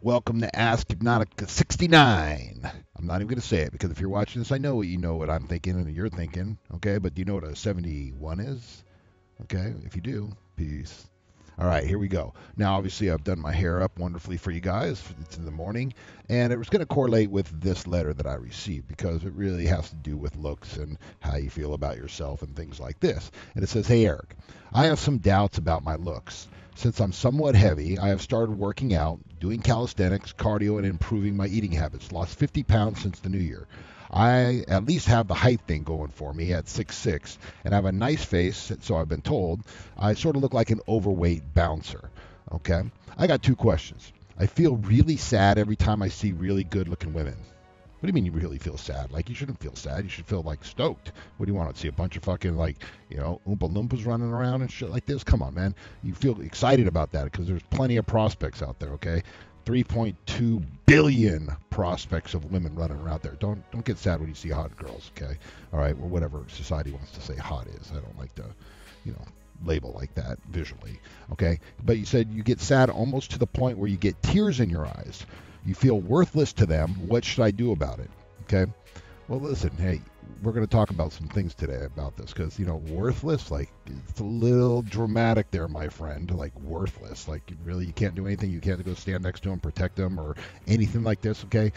Welcome to Ask Hypnotica 69. I'm not even going to say it because if you're watching this, I know you know what I'm thinking and you're thinking, okay? But do you know what a 71 is? Okay, if you do, peace. All right, here we go. Now, obviously, I've done my hair up wonderfully for you guys. It's in the morning, and it was going to correlate with this letter that I received because it really has to do with looks and how you feel about yourself and things like this. And it says, "Hey, Eric, I have some doubts about my looks. Since I'm somewhat heavy, I have started working out, doing calisthenics, cardio, and improving my eating habits. Lost 50 pounds since the new year. I at least have the height thing going for me at 6'6", and I have a nice face, so I've been told. I sort of look like an overweight bouncer. Okay? I got two questions. I feel really sad every time I see really good-looking women." What do you mean you really feel sad? Like, you shouldn't feel sad. You should feel, like, stoked. What do you want to see? A bunch of fucking, like, Oompa Loompas running around and shit like this? Come on, man. You feel excited about that because there's plenty of prospects out there, okay? 3.2 billion prospects of women running around there. Don't get sad when you see hot girls, okay? All right, or whatever society wants to say hot is. I don't like to, label like that visually, okay? But you said you get sad almost to the point where you get tears in your eyes. You feel worthless to them. What should I do about it? Okay? Well, listen, hey, we're going to talk about some things today about this because, worthless, like, it's a little dramatic there, my friend. Like, worthless. Like, you can't do anything. You can't go stand next to them, protect them, or anything like this, okay?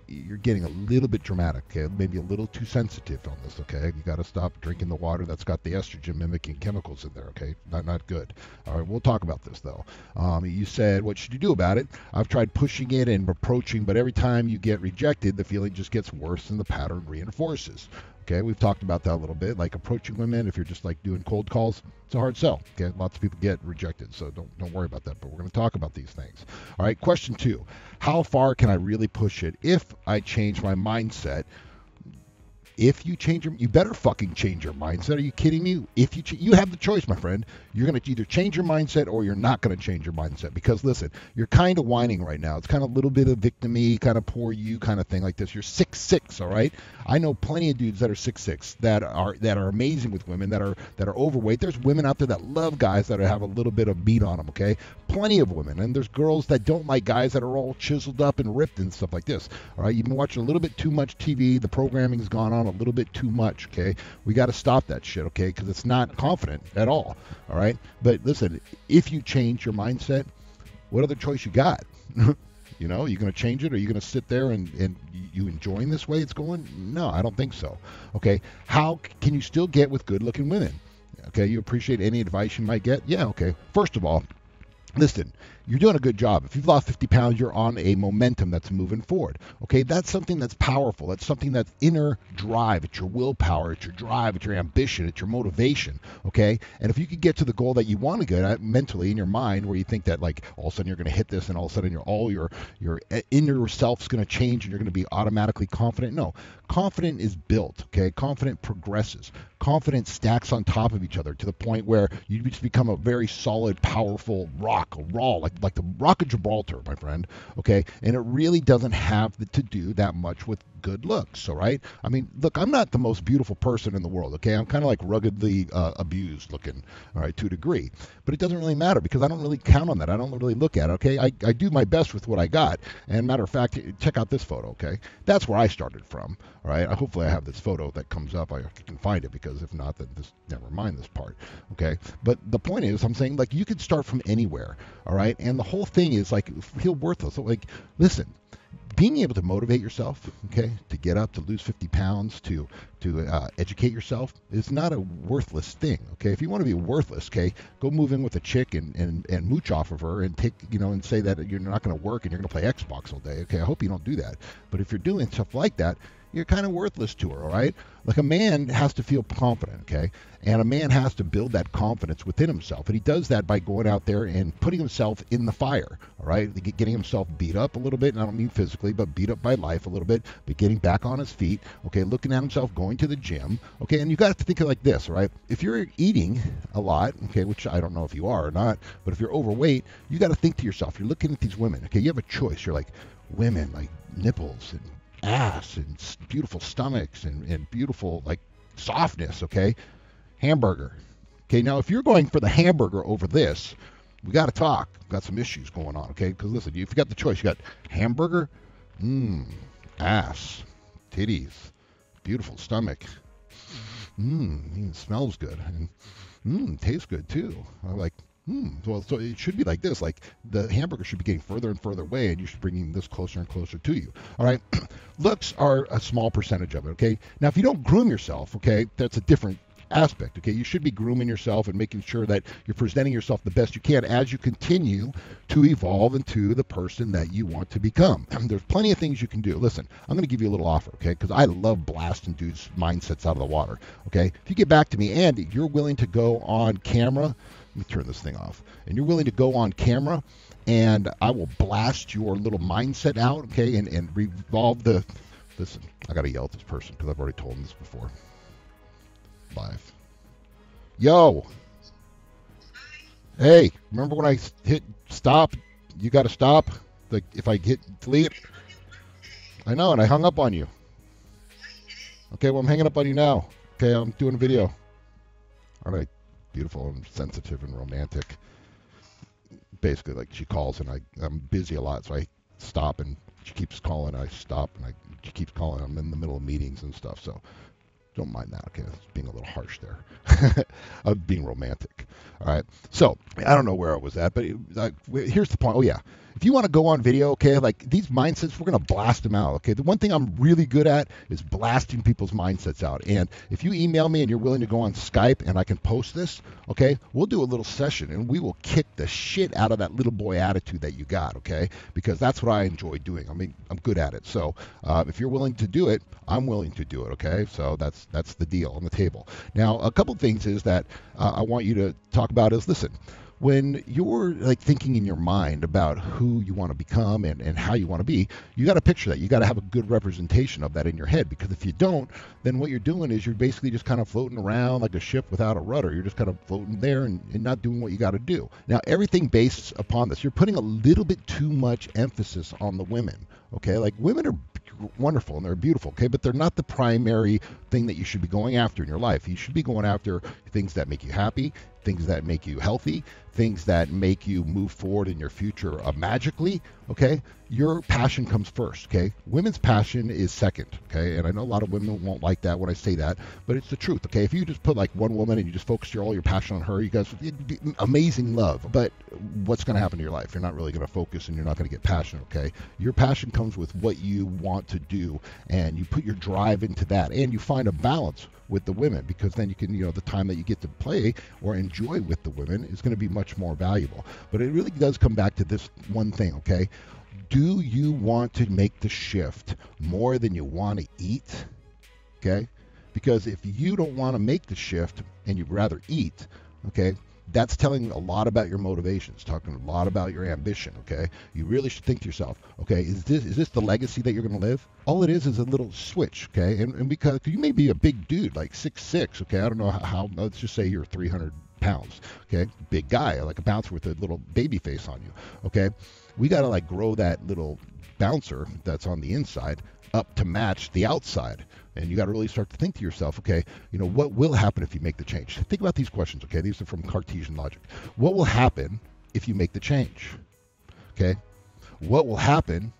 You're getting a little bit dramatic, okay? Maybe a little too sensitive on this, okay? You got to stop drinking the water that's got the estrogen mimicking chemicals in there, okay? Not good. All right, we'll talk about this, though. You said, what should you do about it? I've tried pushing it and approaching, but every time you get rejected, the feeling just gets worse and the pattern reinforces. Okay, we've talked about that a little bit. Like approaching women, if you're just like doing cold calls, it's a hard sell. Okay, lots of people get rejected, so don't worry about that. But we're going to talk about these things. All right, question 2: how far can I really push it if I change my mindset? If you change you better fucking change your mindset. Are you kidding me? If you have the choice, my friend. You're going to either change your mindset or you're not going to change your mindset. Because listen, you're kind of whining right now. It's kind of a little bit of victim-y, kind of poor you kind of thing like this. You're 6'6", all right? I know plenty of dudes that are 6'6", that are amazing with women, that are overweight. There's women out there that love guys that have a little bit of meat on them, okay? Plenty of women. And there's girls that don't like guys that are all chiseled up and ripped and stuff like this. All right, you've been watching a little bit too much TV. The programming's gone on a little bit too much, okay? We got to stop that shit, okay? Because it's not confident at all right? But listen, if you change your mindset, what other choice you got? You going to change it, or are you going to sit there and you enjoying this way it's going? No, I don't think so. Okay, how can you still get with good-looking women? Okay, you appreciate any advice you might get? Yeah, okay. First of all, listen, you're doing a good job. If you've lost 50 pounds, you're on a momentum that's moving forward. Okay, that's something that's powerful. That's something that's inner drive. It's your willpower. It's your drive. It's your ambition. It's your motivation. Okay, and if you could get to the goal that you want to get at mentally in your mind, where you think that like all of a sudden you're going to hit this, and all of a sudden your inner self's going to change, and you're going to be automatically confident. No, confident is built. Okay, confident progresses. Confidence stacks on top of each other to the point where you just become a very solid, powerful rock, a raw, like the Rock of Gibraltar, my friend, okay? And it really doesn't have to do that much with good looks, all right? I mean, look, I'm not the most beautiful person in the world, okay? I'm kind of like ruggedly abused looking, all right, to a degree. But it doesn't really matter because I don't really count on that. I don't really look at it, okay? I do my best with what I got. And matter of fact, check out this photo, okay? That's where I started from, all right? Hopefully I have this photo that comes up. I can find it because if not, then never mind this part, okay? But the point is, I'm saying, like, you can start from anywhere, all right? And the whole thing is, like, feel worthless. So, like, listen, being able to motivate yourself, okay, to get up, to lose 50 pounds, to educate yourself is not a worthless thing, okay? If you want to be worthless, okay, go move in with a chick and mooch off of her and take, and say that you're not going to work and you're going to play Xbox all day, okay? I hope you don't do that. But if you're doing stuff like that, you're kind of worthless to her, all right? Like, a man has to feel confident, okay? And a man has to build that confidence within himself. And he does that by going out there and putting himself in the fire, all right? Getting himself beat up a little bit, and I don't mean physically, but beat up by life a little bit, but getting back on his feet, okay? Looking at himself, going to the gym, okay? And you got to think of it like this, all right? If you're eating a lot, okay, which I don't know if you are or not, but if you're overweight, you got to think to yourself, you're looking at these women, okay? You have a choice. You're like, women, like nipples and ass and beautiful stomachs and beautiful, like, softness, okay? Hamburger. Okay, now if you're going for the hamburger over this, We got to talk. Got some issues going on, okay? Because listen, if you got the choice, you got hamburger, ass, titties, beautiful stomach, smells good, and tastes good too. I'm like, well, so it should be like this. Like the hamburger should be getting further and further away, and you should bring this closer and closer to you. All right, looks are a small percentage of it. Okay, now if you don't groom yourself, okay, that's a different aspect. Okay, you should be grooming yourself and making sure that you're presenting yourself the best you can as you continue to evolve into the person that you want to become. There's plenty of things you can do. Listen, I'm going to give you a little offer, okay, because I love blasting dudes' mindsets out of the water. Okay, if you get back to me and you're willing to go on camera, let me turn this thing off, and you're willing to go on camera, and I will blast your little mindset out, okay, and revolve the. Listen, I got to yell at this person because I've already told him this before. Live. Yo. Hey, remember when I hit stop? You got to stop. Like if I hit delete. I know, and I hung up on you. Okay, well I'm hanging up on you now. Okay, I'm doing a video. All right, beautiful and sensitive and romantic. Basically, like she calls and I'm busy a lot, so I stop and she keeps calling. I stop and she keeps calling. I'm in the middle of meetings and stuff, so. Don't mind that, okay? It's being a little harsh there. I'm being romantic. All right. So I don't know where I was at, but here's the point. Oh yeah, if you want to go on video, okay, like these mindsets, we're gonna blast them out. Okay. The one thing I'm really good at is blasting people's mindsets out. And if you email me and you're willing to go on Skype and I can post this, okay, we'll do a little session and we will kick the shit out of that little boy attitude that you got, okay? Because that's what I enjoy doing. I mean, I'm good at it. So if you're willing to do it, I'm willing to do it, okay? So that's the deal on the table. Now, a couple things is that I want you to talk about is, listen, when you're like thinking in your mind about who you want to become and how you want to be, you got to picture that. You got to have a good representation of that in your head, because if you don't, then what you're doing is you're basically just kind of floating around like a ship without a rudder. You're just kind of floating there and not doing what you got to do. Now, everything based upon this, you're putting a little bit too much emphasis on the women, okay? Like women are wonderful and they're beautiful, okay, but they're not the primary thing that you should be going after in your life. You should be going after things that make you happy, things that make you healthy, things that make you move forward in your future magically, okay? Your passion comes first, okay? Women's passion is second, okay? And I know a lot of women won't like that when I say that, but it's the truth, okay? If you just put like one woman and you just focus all your passion on her, you guys, it'd be amazing love. But what's going to happen to your life? You're not really going to focus and you're not going to get passionate, okay? Your passion comes with what you want to do, and you put your drive into that, and you find a balance with the women, because then you can, the time that you get to play or enjoy with the women is going to be much more valuable. But it really does come back to this one thing, okay? Do you want to make the shift more than you want to eat? Okay? Because if you don't want to make the shift and you'd rather eat, okay, that's telling a lot about your motivations, talking a lot about your ambition, okay? You really should think to yourself, okay, is this the legacy that you're going to live? All it is a little switch, okay? And because you may be a big dude, like 6'6", okay? I don't know how, let's just say you're 300 pounds, okay? Big guy, like a bouncer with a little baby face on you, okay? We got to like grow that little bouncer that's on the inside up to match the outside. And you got to really start to think to yourself, okay, what will happen if you make the change? Think about these questions, okay? These are from Cartesian logic. What will happen if you make the change? Okay? What will happen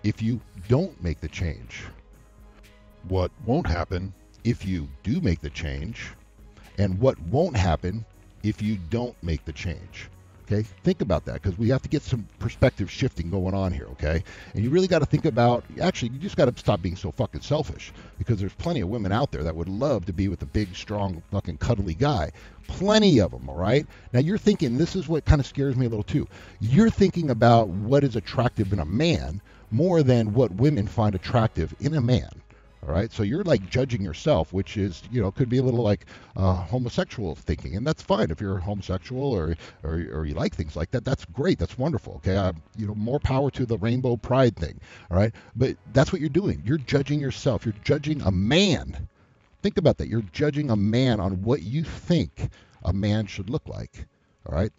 if you don't make the change? What won't happen if you do make the change? And what won't happen if you don't make the change? Okay, think about that, because we have to get some perspective shifting going on here, okay? And you really got to think about, actually, you just got to stop being so fucking selfish, because there's plenty of women out there that would love to be with a big, strong, fucking cuddly guy. Plenty of them, all right? Now you're thinking, this is what kind of scares me a little too. You're thinking about what is attractive in a man more than what women find attractive in a man. All right, so you're like judging yourself, which is, could be a little like homosexual thinking, and that's fine if you're homosexual or you like things like that. That's great, that's wonderful. Okay, more power to the rainbow pride thing. All right, but that's what you're doing. You're judging yourself. You're judging a man. Think about that. You're judging a man on what you think a man should look like. All right,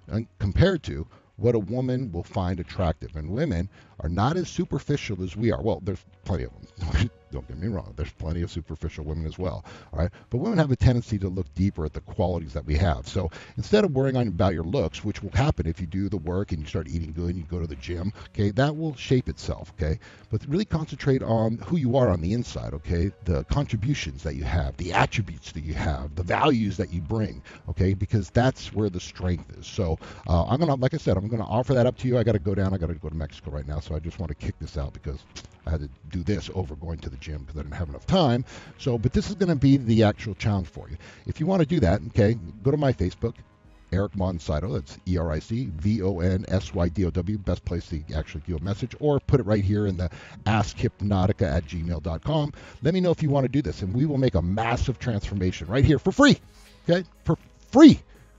and compared to what a woman will find attractive. And women are not as superficial as we are. Well, there's plenty of them. Don't get me wrong. There's plenty of superficial women as well. All right. But women have a tendency to look deeper at the qualities that we have. So instead of worrying about your looks, which will happen if you do the work and you start eating good and you go to the gym, okay, that will shape itself, okay? But really concentrate on who you are on the inside, okay? The contributions that you have, the attributes that you have, the values that you bring, okay? Because that's where the strength is. So I'm going to, like I said, I'm going to offer that up to you. I got to go down. I got to go to Mexico right now. So I just want to kick this out because I had to do this over going to the gym because I didn't have enough time. So, but this is going to be the actual challenge for you. If you want to do that, okay, go to my Facebook, Eric Von Sydow. That's EricVonSydow. Best place to actually do a message, or put it right here in the askhypnotica@gmail.com. Let me know if you want to do this, and we will make a massive transformation right here for free. Okay, for free.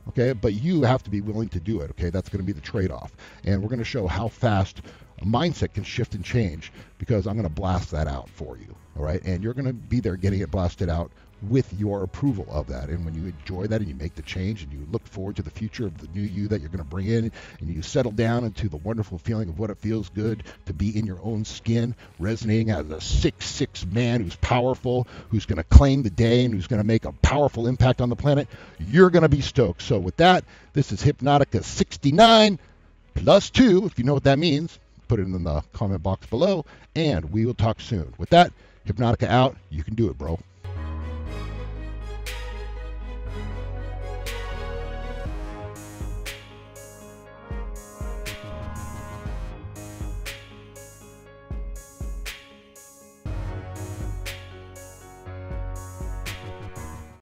Okay, but you have to be willing to do it. Okay, that's going to be the trade-off, and we're going to show how fast a mindset can shift and change, because I'm going to blast that out for you. All right, and you're going to be there getting it blasted out with your approval of that. And when you enjoy that and you make the change and you look forward to the future of the new you that you're going to bring in, and you settle down into the wonderful feeling of what it feels good to be in your own skin, resonating as a 6'6" man who's powerful, who's going to claim the day, and who's going to make a powerful impact on the planet, you're going to be stoked. So with that, this is Hypnotica 69 plus 2, if you know what that means. Put it in the comment box below, and we will talk soon. With that, Hypnotica out. You can do it, bro.